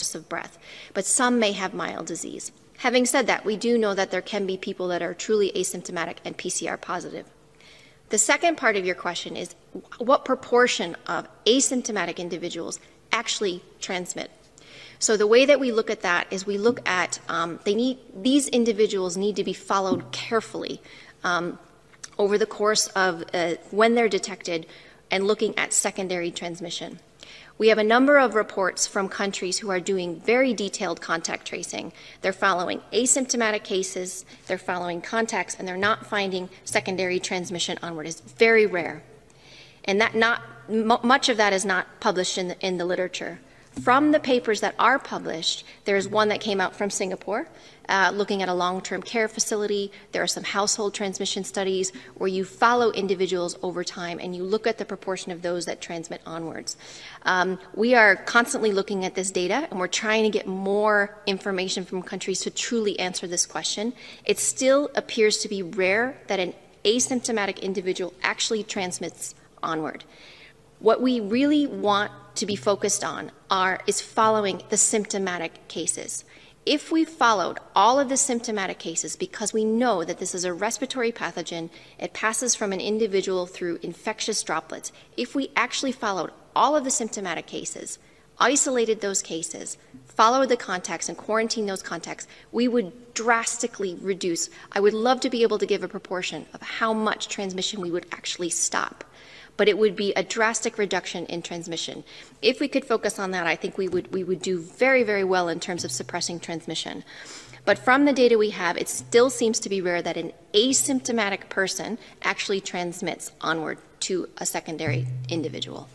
shortness of breath, but some may have mild disease. Having said that, we do know that there can be people that are truly asymptomatic and PCR positive. The second part of your question is what proportion of asymptomatic individuals actually transmit. So the way that we look at that is we look at these individuals need to be followed carefully over the course of when they're detected and looking at secondary transmission. We have a number of reports from countries who are doing very detailed contact tracing. They're following asymptomatic cases, they're following contacts, and they're not finding secondary transmission onward. It's very rare. And much of that is not published in the literature. From the papers that are published, there's one that came out from Singapore, looking at a long-term care facility. There are some household transmission studies where you follow individuals over time and you look at the proportion of those that transmit onwards. We are constantly looking at this data and we're trying to get more information from countries to truly answer this question. It still appears to be rare that an asymptomatic individual actually transmits onward. What we really want to be focused on is following the symptomatic cases. If we followed all of the symptomatic cases, because we know that this is a respiratory pathogen, it passes from an individual through infectious droplets. If we actually followed all of the symptomatic cases, isolated those cases, followed the contacts and quarantined those contacts, we would drastically reduce. I would love to be able to give a proportion of how much transmission we would actually stop, but it would be a drastic reduction in transmission. If we could focus on that, I think we would do very, very well in terms of suppressing transmission. But from the data we have, it still seems to be rare that an asymptomatic person actually transmits onward to a secondary individual.